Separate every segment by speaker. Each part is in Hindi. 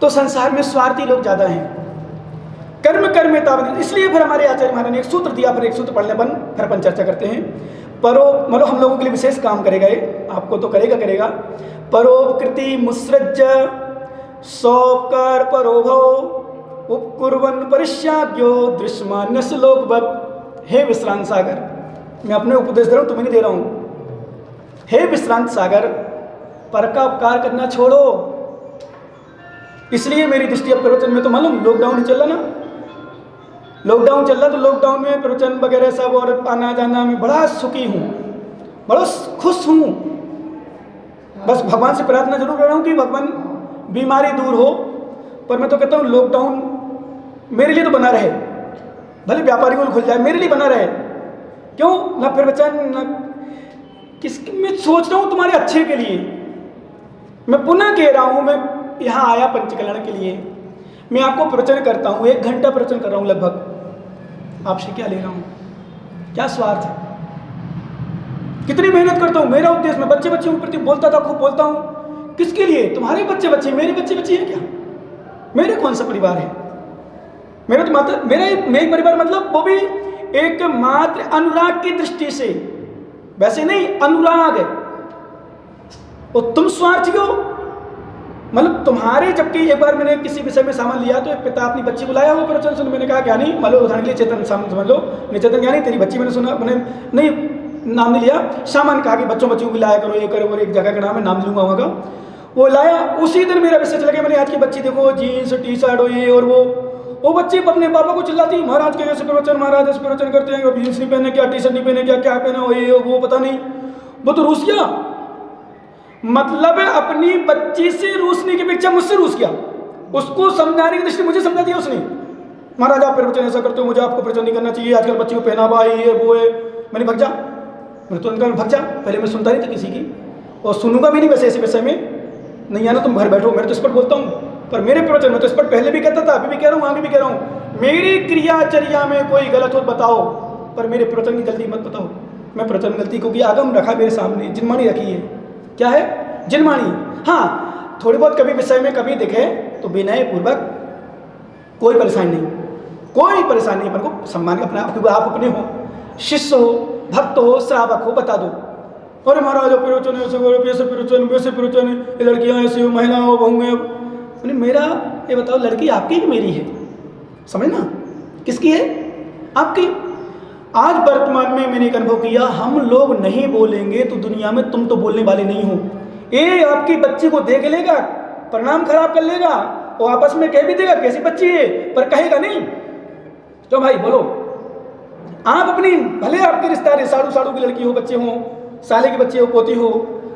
Speaker 1: तो संसार में स्वार्थी लोग ज़्यादा हैं। कर्म कर्मे तावत, इसलिए फिर हमारे आचार्य महाराज ने एक सूत्र दिया, फिर एक सूत्र पढ़ने फिर अपन चर्चा करते हैं। मतलब हम लोगों के लिए विशेष काम करेगा ये, आपको तो करेगा। परोपकृति मुसृज सौकर परोभव उपकुर्वन परिश्याग्यो दृश्यमान्य श्लोकवत्। हे विश्रांत सागर, मैं अपने उपदेश दे रहा हूँ, तुम्हें नहीं दे रहा हूँ। हे विश्रांत सागर, पर का उपकार करना छोड़ो। इसलिए मेरी दृष्टि अब प्रवचन में तो मालूम लॉकडाउन चल रहा ना, लॉकडाउन चल रहा, तो लॉकडाउन में प्रवचन वगैरह सब और आना जाना में बड़ा सुखी हूँ, बड़ा खुश हूँ। बस भगवान से प्रार्थना जरूर कर रहा हूँ कि भगवान बीमारी दूर हो, पर मैं तो कहता हूँ लॉकडाउन मेरे लिए तो बना रहे, भले व्यापारी को खुल जाए, मेरे लिए बना रहे। क्यों ना प्रवचन न मैं सोच रहा हूँ तुम्हारे अच्छे के लिए। मैं पुनः कह रहा हूँ, मैं यहाँ आया पंचकल्याण के लिए, मैं आपको प्रवचन करता हूँ, 1 घंटा प्रवचन कर रहा हूँ लगभग। आपसे क्या ले रहा हूँ, क्या स्वार्थ है, कितनी मेहनत करता हूँ। मेरा उद्देश्य, मैं बच्चे के प्रति बोलता था, खूब बोलता हूँ। किसके लिए? तुम्हारे बच्चे, मेरे बच्चे हैं क्या? मेरे कौन सा परिवार है? मेरा तो मात्र मेरा परिवार, मतलब वो भी एक मात्र अनुराग की दृष्टि से, वैसे नहीं, अनुराग है। और तुम स्वार्थी हो, मतलब तुम्हारे, जबकि एक बार मैंने किसी विषय में सामान लिया तो एक पिता अपनी बच्ची को लाया, वो प्रवचन सुन, मैंने कहा क्या नहीं, मान लो उदाहरण के लिए चेतन सामान समझ लो, नहीं चेतन क्या नहीं, तेरी बच्ची मैंने सुना, मैंने नहीं नाम नहीं लिया, सामान कहा कि बच्चों को लाया करो, ये करो, और एक जगह का नाम है, नाम लूंगा वहाँ का, वो लाया। उसी दिन मेरा विषय चला गया, मैंने आज की बच्ची देखो जीन्स टी शर्ट हो ये और वो बच्ची अपने पापा को चिल्लाती, महाराज के ऐसे प्रवचन, महाराज ऐसे प्रवचन करते हैं, जीन्स नहीं पहने क्या, टी शर्ट नहीं पहने क्या पहना हो ये वो पता नहीं, वो तो रूस गया। मतलब अपनी बच्ची से रूसने की अपेक्षा मुझसे रूस गया। उसको समझाने की दृष्टि मुझे समझा दिया उसने, महाराज आप प्रवचन ऐसा करते हो, मुझे आपको प्रवचन नहीं करना चाहिए, आजकल बच्ची को पहनावा है वो है। मैंने भग जा, मैंने तुरंत कहा भग जा। पहले मैं सुनता नहीं था किसी की, और सुनूंगा भी नहीं वैसे ऐसे विषय में, नहीं आना तुम घर बैठो। मैं तो स्पष्ट बोलता हूँ, पर मेरे प्रवचन में तो स्पष्ट पहले भी कहता था, अभी भी कह रहा हूँ, आगे भी कह रहा हूँ, मेरी क्रियाचर्या में कोई गलत हो बताओ, पर मेरे प्रवचन की गलती मत बताओ। मैं प्रवचन गलती क्योंकि आगम रखा मेरे सामने, जिनमानी रखी है। क्या है? जिनमानी। हाँ, थोड़ी बहुत कभी विषय में कभी दिखे तो विनय पूर्वक, कोई परेशानी नहीं, कोई परेशानी नहीं, अपन को सम्मान अपना, आप अपने हो, शिष्य हो, भक्त हो, श्रावक हो, बता दो। अरे महाराज प्रवचन ऐसे प्रवचन वैसे प्रवचन, ये लड़कियाँ ऐसी हो, महिला हो, बहुएं। मेरा ये बताओ, लड़की आपकी कि मेरी है? समझना, किसकी है? आपकी। आज वर्तमान में मैंने एक अनुभव किया, हम लोग नहीं बोलेंगे तो दुनिया में तुम तो बोलने वाले नहीं हो। ये आपकी बच्ची को देख लेगा, परिणाम खराब कर लेगा, और आपस में कह भी देगा कैसी बच्ची है, पर कहेगा नहीं। तो भाई बोलो, आप अपनी, भले आपके रिश्तेदार साड़ू की लड़की हो, बच्चे हो, साले की बच्ची हो, पोती हो,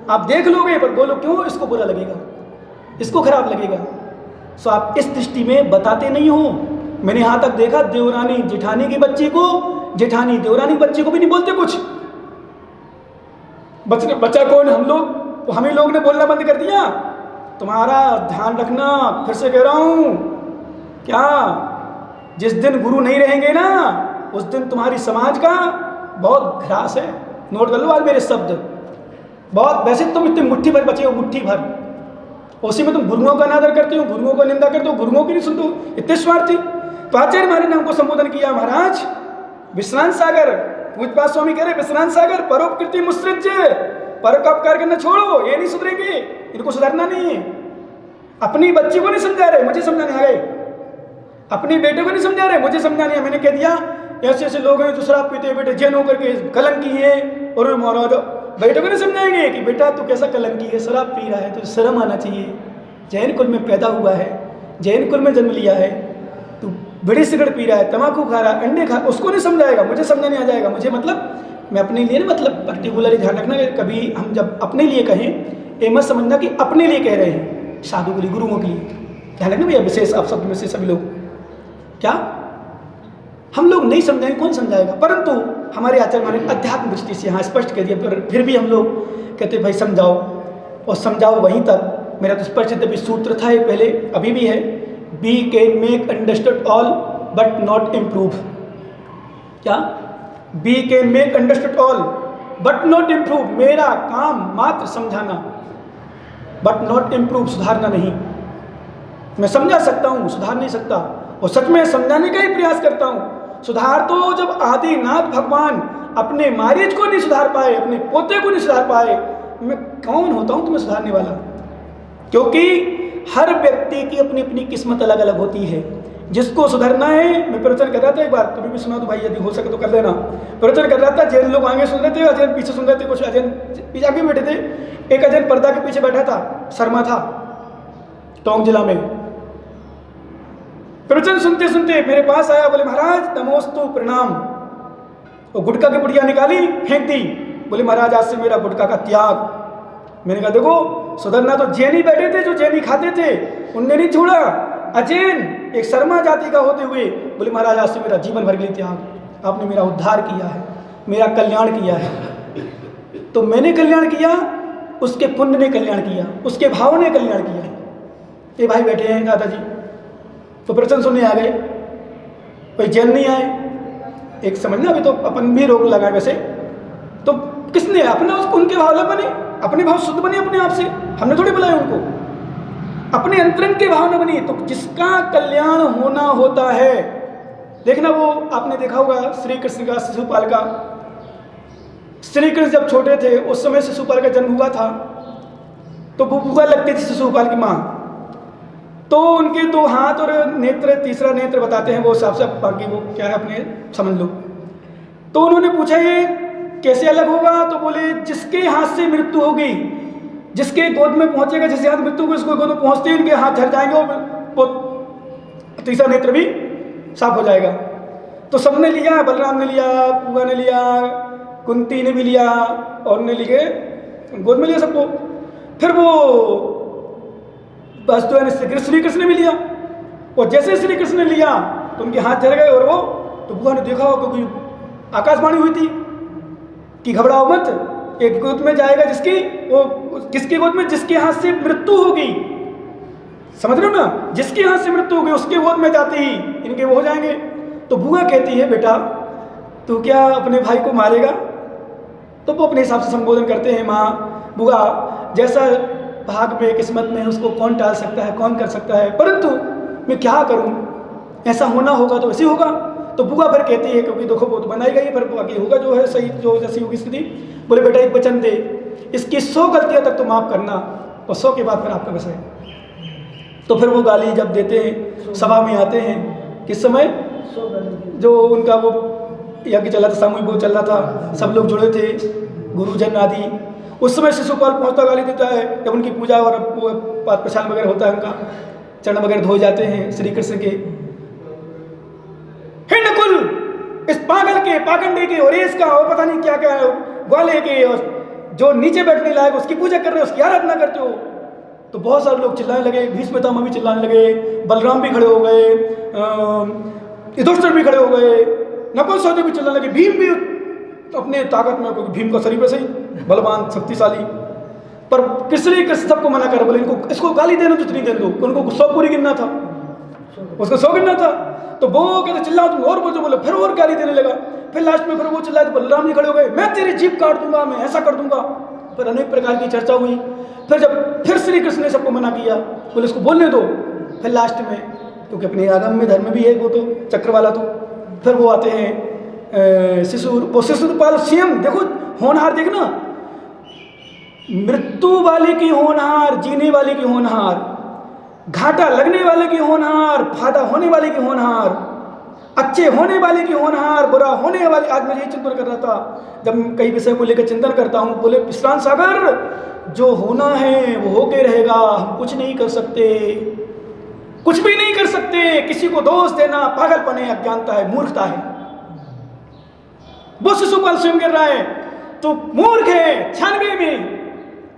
Speaker 1: आप देख लोगे, पर बोलो क्यों? इसको बुरा लगेगा, इसको खराब लगेगा। सो आप इस दृष्टि में बताते नहीं हो। मैंने यहाँ तक देखा, देवरानी जेठानी की बच्ची को, जेठानी देवरानी की बच्ची को भी नहीं बोलते कुछ। बच्चा कौन? हम ही लोग ने बोलना बंद कर दिया। तुम्हारा ध्यान रखना, फिर से कह रहा हूँ, क्या जिस दिन गुरु नहीं रहेंगे ना, उस दिन तुम्हारी समाज का बहुत घ्रास है। नोट कर लो आज मेरे शब्द, बहुत। वैसे तुम इतने मुट्ठी भर बचे हो, मुट्ठी भर, उसी में तुम गुरुओं का अनादर करते हो, गुरुओं को निंदा करते हो, गुरुओं की नहीं सुनते हो, इतने स्वार्थी। तो आचार्य महाराज ने हमको संबोधन किया, महाराज विश्रांत सागर, पूजपाल स्वामी कह रहे विश्रांत सागर, परोपकृति मुसृज, पर का उपकार करना छोड़ो, ये नहीं सुधरेंगे, इनको सुधरना नहीं है। अपनी बच्ची को नहीं समझा रहे, मुझे समझाने आ गए। अपनी बेटे को नहीं समझा रहे, मुझे समझाने आ। मैंने कह दिया ऐसे ऐसे लोग हैं जो शराब पीते हैं, बेटे जैन होकर के कलंकी है, और महाराज बेटे को नहीं समझाएंगे कि बेटा तू कैसा कलंकी है, शराब पी रहा है, तो शर्म आना चाहिए, जैन कुल में पैदा हुआ है, जैन कुल में जन्म लिया है, तू बड़ी सिगरेट पी रहा है, तम्बाकू खा रहा है, अंडे खा, उसको नहीं समझाएगा, मुझे समझाने आ जाएगा। मुझे मतलब मैं अपने लिए नहीं, मतलब पर्टिकुलरली ध्यान रखना, कभी हम जब अपने लिए कहें, ये मत समझना कि अपने लिए कह रहे हैं, साधु के लिए, गुरुओं के लिए। ध्यान रखना भैया, विशेष आप शब्द में से सभी लोग, क्या हम लोग नहीं समझाएंगे, कौन समझाएगा? परंतु हमारे आचार्य महाराज अध्यात्म दृष्टि से यहाँ स्पष्ट कह दिया, पर फिर भी हम लोग कहते भाई समझाओ, और समझाओ वहीं तक। मेरा तो स्पष्ट सूत्र था ये पहले, अभी भी है, be can make understood all but not improve. क्या? Be can make understood all but not improve. मेरा काम मात्र समझाना, बट नॉट इम्प्रूव, सुधारना नहीं। मैं समझा सकता हूँ, सुधार नहीं सकता, और सच में समझाने का ही प्रयास करता हूँ। सुधार तो जब आदिनाथ भगवान अपने मारीच को नहीं सुधार पाए, अपने पोते को नहीं सुधार पाए, मैं कौन होता हूँ तुम्हें सुधारने वाला? क्योंकि हर व्यक्ति की अपनी अपनी किस्मत अलग अलग होती है। जिसको सुधरना है, मैं प्रवचन कर रहा था एक बार, तुम्हें भी सुना तो भाई यदि हो सके तो कर लेना। प्रवचन कर रहा था, जैन लोग आगे सुन रहे थे, अजैन पीछे सुन रहे थे, कुछ अजैन पीछे आगे बैठे थे। एक अजैन पर्दा के पीछे बैठा था, शर्मा था, टोंक जिला में। प्रवचन सुनते सुनते मेरे पास आया, बोले महाराज नमोस्तु, प्रणाम। और गुटखा की पुड़िया निकाली, फेंक दी, बोले महाराज आज से मेरा गुटखा का त्याग। मैंने कहा देखो, सुधरना तो जैनी बैठे थे, जो जैनी खाते थे, उनने नहीं छोड़ा। अजैन एक शर्मा जाति का होते हुए बोले महाराज आज से मेरा जीवन भर के लिए त्याग, आपने मेरा उद्धार किया है, मेरा कल्याण किया है। तो मैंने कल्याण किया, उसके पुण्य ने कल्याण किया, उसके भाव ने कल्याण किया। ये भाई बैठे हैं दादाजी, तो प्रवचन सुनने आ गए, कोई जैन नहीं आए। एक समझना, अभी तो अपन भी रोक लगाए वैसे, तो किसने अपना उनके भाव बने, अपने भाव शुद्ध बने अपने आप से, हमने थोड़ी बुलाया उनको, अपने अंतरंग के भाव न बनी। तो जिसका कल्याण होना होता है, देखना वो आपने देखा होगा श्री कृष्ण का शिशुपाल का। श्री कृष्ण जब छोटे थे उस समय शिशुपाल का जन्म हुआ था, तो वो बुआ लगती थी शिशुपाल की माँ, तो उनके 2 हाथ और नेत्र, तीसरा नेत्र बताते हैं वो हिसाब से, बाकी वो क्या है अपने समझ लो। तो उन्होंने पूछा ये कैसे अलग होगा? तो बोले जिसके हाथ से मृत्यु होगी, जिसके गोद में पहुंचेगा, जिसके हाथ मृत्यु होगी, उसको गोद में पहुंचते ही उनके हाथ झड़ जाएंगे और वो तीसरा नेत्र भी साफ हो जाएगा। तो सबने लिया, बलराम ने लिया, पूगा ने लिया, कुंती ने भी लिया, और ने लिए गोद में लिया सबको। फिर वो बस तो श्री कृष्ण ने भी लिया, और जैसे श्री कृष्ण ने लिया तो उनके हाथ झड़ गए, और वो तो बुआ ने देखा, क्योंकि आकाशवाणी हुई थी कि घबराओ मत, एक गोद में जाएगा जिसकी, वो किसके गोद में? जिसके हाथ से मृत्यु होगी, समझ रहे हो ना, जिसके हाथ से मृत्यु होगी उसके गोद में जाते ही इनके वो हो जाएंगे। तो बुआ कहती है बेटा तू क्या अपने भाई को मारेगा? तो वो अपने हिसाब से संबोधन करते हैं, माँ बुआ जैसा भाग में किस्मत में उसको कौन टाल सकता है, कौन कर सकता है, परंतु मैं क्या करूं, ऐसा होना होगा तो वैसे होगा। तो बुआ फिर कहती है, क्योंकि देखो वो तो बनाई गई, फिर बाकी होगा जो है सही, जो जैसी होगी स्थिति। बोले बेटा एक वचन दे, इसकी 100 गलतियां तक तो माफ करना, और 100 के बाद फिर आपका विषय। तो फिर वो गाली जब देते हैं, सभा में आते हैं, किस समय जो उनका वो यज्ञ चला था, सामूहिक वो चल रहा था, सब लोग जुड़े थे, गुरुजन आदि, उस समय शिशुपाल पहुंचता गाली देता है। जब उनकी पूजा और पाद प्रसाद वगैरह होता है, उनका चरण वगैरह धोए जाते हैं श्री कृष्ण के, हे नकुल इस पागल के, पाखंडी के, और इसका और पता नहीं क्या क्या ग्वाले के, और जो नीचे बैठने लायक उसकी पूजा कर रहे हो, उसकी आराधना करते हो। तो बहुत सारे लोग चिल्लाने लगे, भीष्म पितामह भी चिल्लाने लगे, बलराम भी खड़े हो गए, युधिष्ठिर भी खड़े हो गए, नकुल सहदेव भी चिल्लाने लगे, भीम भी अपने ताकत में, क्योंकि भीम का शरीर वैसे ही बलवान शक्तिशाली, पर श्री कृष्ण सबको मना कर बोले इनको, इसको गाली देना तो जितनी देन दो, उनको 100 पूरी गिनना था, उसको 100 गिनना था। तो वो कहते चिल्लाओ तुम और बोलो, बोले फिर और गाली देने लगा। फिर लास्ट में फिर वो चिल्लाए, तो बलराम जी खड़े हो गए, मैं तेरी जीभ काट दूंगा, मैं ऐसा कर दूंगा। फिर अनेक प्रकार की चर्चा हुई। फिर जब फिर श्री कृष्ण ने सबको मना किया, बोले इसको बोलने दो। फिर लास्ट में, क्योंकि अपने आगम में धर्म भी है वो तो चक्र वाला, तो फिर वो आते हैं शिशुपाल स्वयं, देखो होनहार, देखना मृत्यु वाले की होनहार, जीने वाले की होनहार, घाटा लगने वाले की होनहार, फायदा होने वाले की होनहार, अच्छे होने वाले की होनहार, बुरा होने वाले। आज मैं यही चिंतन कर रहा था जब कई विषय को लेकर चिंतन करता हूँ, बोले विश्रांत सागर जो होना है वो होके रहेगा, हम कुछ नहीं कर सकते, कुछ भी नहीं कर सकते। किसी को दोष देना पागलपन है, अज्ञानता है, मूर्खता है। वो शिशुपाल स्वयं गिर रहा है, तो मूर्ख है 96 में,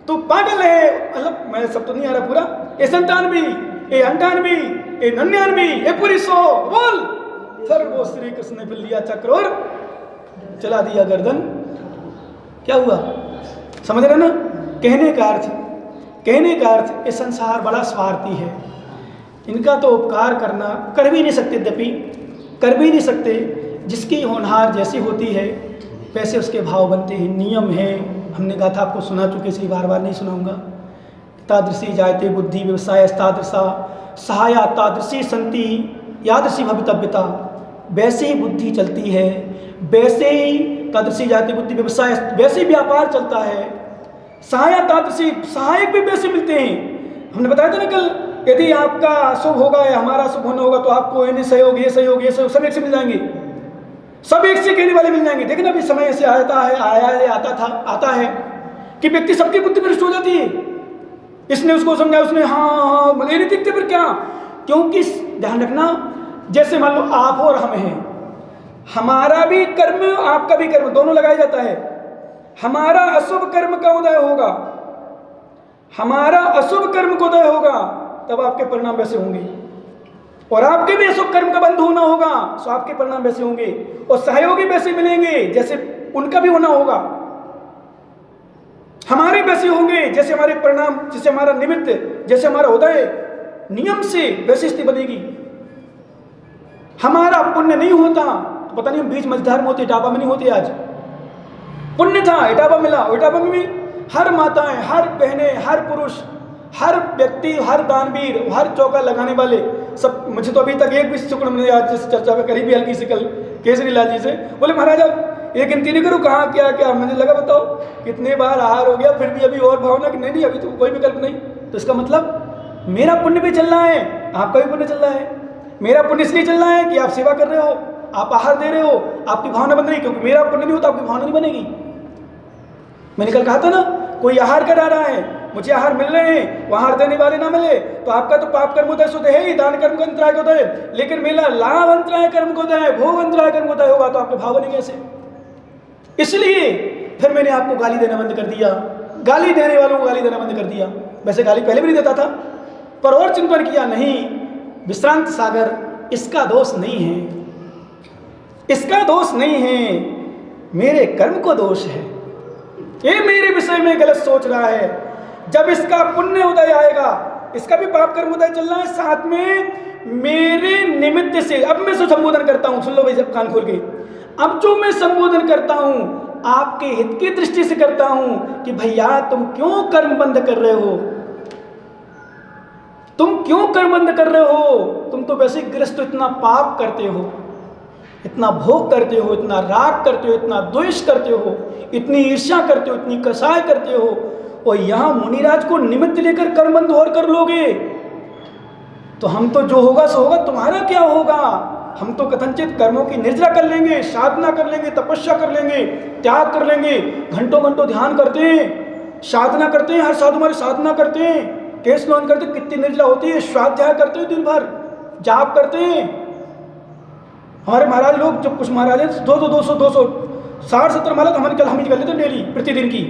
Speaker 1: तो पागल है, मतलब मैं सब तो नहीं आ रहा पूरा, ए 97, ए 98, ए 99, ए पूरी 100 बोल। फिर वो श्री कृष्ण ने फिर लिया चक्र और चला दिया गर्दन। क्या हुआ समझ रहे ना? कहने का अर्थ ये संसार बड़ा स्वार्थी है, इनका तो उपकार करना कर भी नहीं सकते, यद्यपि कर भी नहीं सकते। जिसकी होनहार जैसी होती है वैसे उसके भाव बनते हैं, नियम है। हमने कहा था, आपको सुना चुके, इसलिए बार बार नहीं सुनाऊंगा। तादृशी जायते बुद्धि व्यवसाय तादृशा सहाया तादृशी संति यादृशी भवितव्यता। वैसे ही बुद्धि चलती है, वैसे ही तादृशी जाति बुद्धि व्यवसाय, वैसे ही व्यापार चलता है। सहाया तादृशी, सहायक भी वैसे मिलते हैं। हमने बताया था ना कल, यदि आपका शुभ होगा या हमारा शुभ होना होगा तो आपको इन्हें सहयोग, ये सहयोग, ये सहयोग सब एक से मिल जाएंगे, सब एक से कहने वाले मिल जाएंगे। देखना अभी समय ऐसे आता है, आया है, आता है कि व्यक्ति सबकी बुद्धि भ्रष्ट हो जाती है। इसने उसको समझा, उसने हाँ मतलब नहीं दिखते, फिर क्या? क्योंकि ध्यान रखना, जैसे मान लो आप और हम हैं, हमारा भी कर्म आपका भी कर्म दोनों लगाया जाता है। हमारा अशुभ कर्म का उदय होगा, हमारा अशुभ कर्म का उदय होगा, तब आपके परिणाम वैसे होंगे। और आपके भी अशुभ कर्म का बंद होना होगा, तो आपके परिणाम वैसे होंगे। और सहयोगी वैसे मिलेंगे जैसे उनका भी होना होगा, हमारे वैसे होंगे जैसे हमारे परिणाम, जैसे हमारा निमित्त, जैसे हमारा उदय नियम से वैसी स्थिति बनेगी। हमारा पुण्य नहीं होता तो पता नहीं हम बीच मझधार में होते, इटावा में नहीं होते। आज पुण्य था, इटावा मिला, इटावा में भी हर माताएं, हर बहनें, हर पुरुष, हर व्यक्ति, हर दानवीर, हर चौका लगाने वाले सब। मुझे तो अभी तक एक भी शुक्र मैंने आज जिस चर्चा में करी भी हल्की सी कल केसरी लाल जी से, बोले महाराज अब एक गिनती नहीं करूँ कहाँ क्या क्या। मुझे लगा बताओ कितने बार आहार हो गया, फिर भी अभी और भावना कि नहीं अभी तो कोई विकल्प नहीं। तो इसका मतलब मेरा पुण्य भी चल रहा है, आपका भी पुण्य चल रहा है। मेरा पुण्य इसलिए चल रहा है कि आप सेवा कर रहे हो, आप आहार दे रहे हो, आपकी भावना बन रही, क्योंकि मेरा पुण्य नहीं होता आपकी भावना नहीं बनेगी। मैंने कल कहा था ना, कोई आहार करा रहा है, मुझे आहार मिल रहे हैं, वो आहार देने वाले ना मिले तो आपका तो पाप कर्म उदय शुद्ध है ही, दान कर्म का अंतराय को उदय, लेकिन मेरा लाभ अंतराय कर्म को उदय, भोग अंतराय कर्म को उदय होगा तो आपके भाव बनेंगे ऐसे। इसलिए फिर मैंने आपको गाली देना बंद कर दिया, गाली देने वालों को गाली देना बंद कर दिया। वैसे गाली पहले भी नहीं देता था, पर और चिंतन किया, नहीं विश्रांत सागर इसका दोष नहीं है, इसका दोष नहीं है, मेरे कर्म को दोष है। ये मेरे विषय में गलत सोच रहा है। जब इसका पुण्य उदय आएगा, इसका भी पाप कर्म उदय चल रहा है, साथ में मेरे निमित्त से अब मैं जो संबोधन करता हूं, सुन लो भाई जब कान खोल के, अब जो मैं संबोधन करता हूं आपके हित की दृष्टि से करता हूं कि भैया तुम क्यों कर्म बंद कर रहे हो, तुम क्यों कर्म बंद कर रहे हो, तुम तो वैसे ग्रस्त, इतना पाप करते हो, इतना भोग करते हो, इतना राग करते हो, इतना द्वेष करते हो, इतनी ईर्ष्या करते हो, इतनी कसाय करते हो, और यहां मुनिराज को निमित्त लेकर कर्म बंद और कर लोगे तो हम तो जो होगा सो होगा, तुम्हारा क्या होगा? हम तो कथनचित कर्मों की निर्जरा कर लेंगे, साधना कर लेंगे, तपस्या कर लेंगे, त्याग कर लेंगे, घंटों घंटों ध्यान करते हैं, साधना करते हैं, हर साधु हमारे साधना करते हैं, केस नौन करते, कितनी निर्जरा होती है, स्वाध्याय करते हैं, दिन भर जाप करते हैं। हमारे महाराज लोग, जब कुछ महाराज हैं 200 60-70 माला तो हमारे कल हम ही कर लेते हैं डेली, प्रतिदिन की,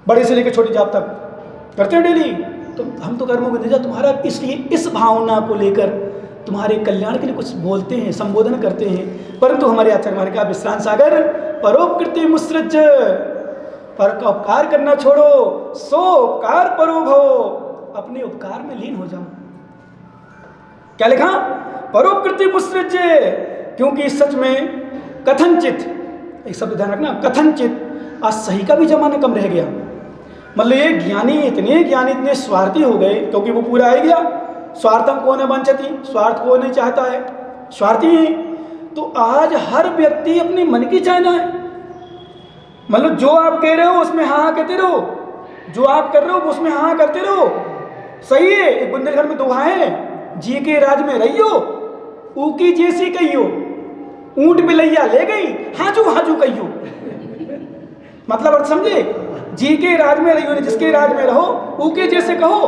Speaker 1: बड़े से लेकर छोटी जाप तक करते हैं डेली। तो हम तो कर्मों को निर्जरा, तुम्हारा इसलिए इस भावना को लेकर तुम्हारे कल्याण के लिए कुछ बोलते हैं, संबोधन करते हैं, परंतु हमारे आचार्य महाराज का विश्रांत सागर परोपकृति मुसृज, पर का उपकार करना छोड़ो, सो उपकार परो भव, अपने उपकार में लीन हो जाओ। क्या लिखा? परोपकृति मुसृज, क्योंकि सच में कथनचित, एक शब्द ध्यान रखना, कथनचित आज सही का भी जमाना कम रह गया। मतलब ये ज्ञानी इतने स्वार्थी हो गए, क्योंकि वो पूरा आ गया, स्वार्थम को न वांछति, स्वार्थ को नहीं चाहता है, स्वार्थी है। तो आज हर व्यक्ति अपने मन की चाहना है, मतलब जो आप कह रहे हो उसमें हाँ हाँ कहते रहो, जो आप कर रहे हो उसमें हाँ हाँ करते रहो। सही है, एक बुंदेलखंड में दोहा है, जी के राज में रहियो, ऊकी जैसी कहियो, ऊंट बिलैया ले गई, हाजू कहियो। मतलब अर्थ समझे? जी के राज में रहियो, जिसके राज में रहो, ऊके जैसे कहो,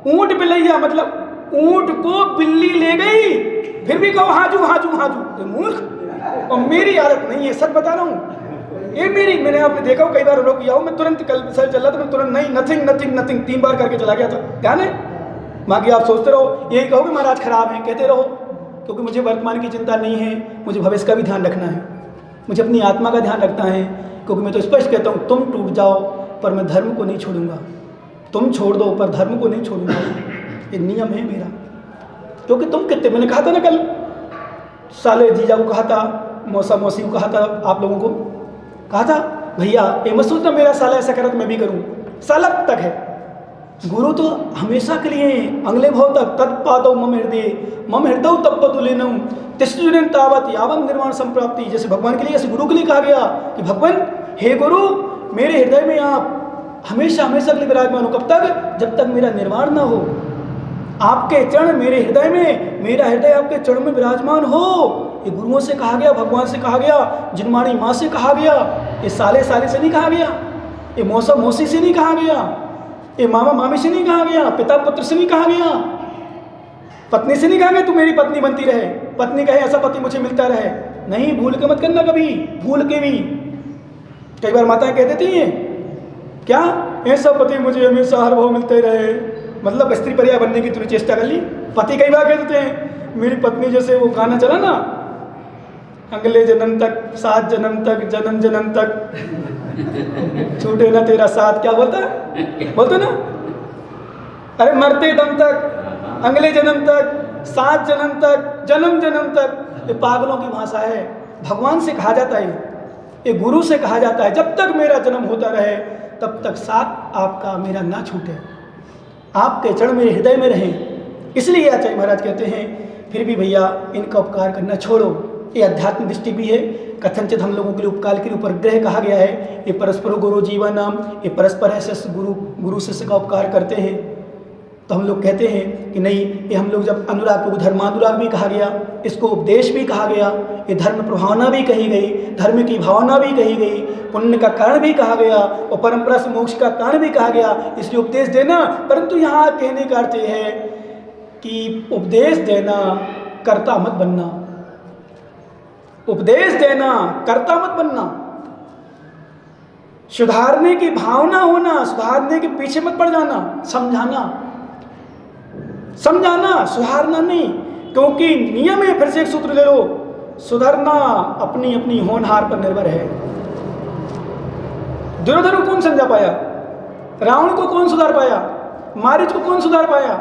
Speaker 1: ऊंट बिलैया मतलब ऊंट को बिल्ली ले गई, फिर भी कहो हाजू। मूर्ख, और मेरी आदत नहीं है, सच बता रहा हूँ, ये मैंने आपने देखा हो कई बार लोग किया हो, मैं तुरंत कल सर चल रहा था, मैं तुरंत नहीं नथिंग 3 बार करके चला गया था। ध्यान है? बाकी आप सोचते रहो, यही कहोगे महाराज खराब है, कहते रहो, क्योंकि मुझे वर्तमान की चिंता नहीं है, मुझे भविष्य का भी ध्यान रखना है, मुझे अपनी आत्मा का ध्यान रखना है। क्योंकि मैं तो स्पष्ट कहता हूँ, तुम टूट जाओ पर मैं धर्म को नहीं छोड़ूंगा, तुम छोड़ दो पर धर्म को नहीं छोड़ूंगा, ये नियम है मेरा। क्योंकि तुम कितने, मैंने कहा था ना कल, साले जीजा को कहा था, मौसी को कहा था, आप लोगों को कहा था, भैया ये मत सोचना मेरा साला ऐसा करा तो मैं भी करूँ, साला तक है, गुरु तो हमेशा के लिए हैं, अगले भाव तक। तत्पादौ मम हृदय तप्पतु लीनम तिष्ठितं तावत् यावत् निर्वाण संप्राप्ति। जैसे भगवान के लिए, ऐसे गुरु के लिए कहा गया कि भगवान हे गुरु, मेरे हृदय में आप हमेशा हमेशा के लिए विराजमान हो। कब तक? जब तक मेरा निर्वाण ना हो। आपके चरण मेरे हृदय में, मेरा हृदय आपके चरण में विराजमान हो। ये गुरुओं से कहा गया, भगवान से कहा गया, जिनमाणी माँ से कहा गया, ये साले साले से नहीं कहा गया, ये मौसा मौसी से नहीं कहा गया, ये मामा मामी से नहीं कहा गया, पिता पुत्र से नहीं कहा गया, पत्नी से नहीं कहा गया तू मेरी पत्नी बनती रहे, पत्नी कहे ऐसा पति मुझे मिलता रहे। नहीं, भूल के मत करना कभी, भूल के भी। कई बार माताएं कह देती हैं क्या, ऐसा पति मुझे हमेशा हर भाव मिलते रहे, मतलब स्त्री पर्याय बनने की तूने चेष्टा कर ली। पति कई बार कह देते हैं मेरी पत्नी, जैसे वो गाना चला ना, अगले जन्म तक, 7 जन्म तक, जन्म जन्म तक छूटे ना तेरा साथ। क्या बोलता है, बोलते ना, अरे मरते दम तक, अगले जन्म तक, 7 जन्म तक, जन्म जन्म तक। ये पागलों की भाषा है। भगवान से कहा जाता है, ये गुरु से कहा जाता है, जब तक मेरा जन्म होता रहे तब तक साथ आपका मेरा ना छूटे, आपके चरण मेरे हृदय में रहें। इसलिए आचार्य महाराज कहते हैं फिर भी भैया इनका उपकार करना छोड़ो। ये अध्यात्म दृष्टि भी है। कथनचित हम लोगों के लिए उपकाल के लिए उपग्रह कहा गया है। ये परस्पर गुरु जीवन नाम, ये परस्पर ऐसे गुरु शिष्य का उपकार करते हैं। तो हम लोग कहते हैं कि नहीं, ये हम लोग जब अनुराग को धर्मानुराग भी कहा गया, इसको उपदेश भी कहा गया, ये धर्म प्रभावना भी कही गई, धर्म की भावना भी कही गई, पुण्य का कारण भी कहा गया और परंपरा से मोक्ष का कारण भी कहा गया, इसलिए उपदेश देना। परंतु यहाँ कहने का अर्थ है कि उपदेश देना, कर्ता मत बनना। उपदेश देना, कर्ता मत बनना। सुधारने की भावना होना, सुधारने के पीछे मत पड़ जाना, समझाना, समझाना, सुधारना नहीं। क्योंकि नियम है, फिर से एक सूत्र ले लो, सुधरना अपनी अपनी होनहार पर निर्भर है। दुर्योधन को कौन समझा पाया, रावण को कौन सुधार पाया, मारीच को कौन सुधार पाया,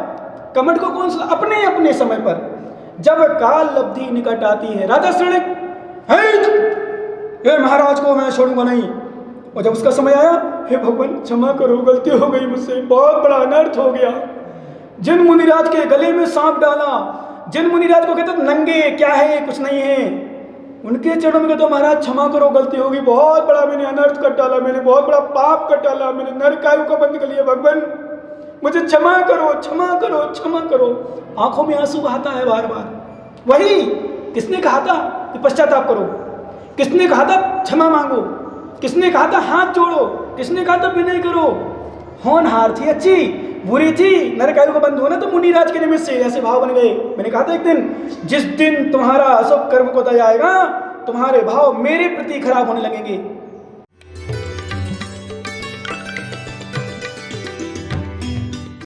Speaker 1: कमट को कौन सुधार, अपने अपने समय पर। जब काल लब्धि निकट आती है, राजा श्रेणिक हे महाराज को मैं छोड़ूंगा नहीं, और जब उसका समय आया, हे भगवान क्षमा करो, गलती हो गई मुझसे, बहुत बड़ा अनर्थ हो गया। जिन मुनिराज के गले में सांप डाला, जिन मुनिराज को कहते नंगे क्या है, कुछ नहीं है, उनके चरणों में कहते महाराज क्षमा करो, गलती होगी, बहुत बड़ा मैंने अनर्थ कर डाला, मैंने बहुत बड़ा पाप कर डाला, मैंने नरकायु का बंद कर लिया, भगवान मुझे क्षमा करो, क्षमा करो, क्षमा करो। आंखों में आंसू बहाता है बार बार। वही किसने कहा था कि पश्चाताप करो, किसने कहा था क्षमा मांगो, किसने कहा था हाथ जोड़ो, किसने कहा था विनय करो। होनहार थी, अच्छी, बुरी थी, नरकायु का बंद होना तो मुनिराज के निमित्त से ऐसे भाव बन गए। मैंने कहा था एक दिन, जिस दिन तुम्हारा अशुभ कर्म को दया आएगा, तुम्हारे भाव मेरे प्रति खराब होने लगेंगे।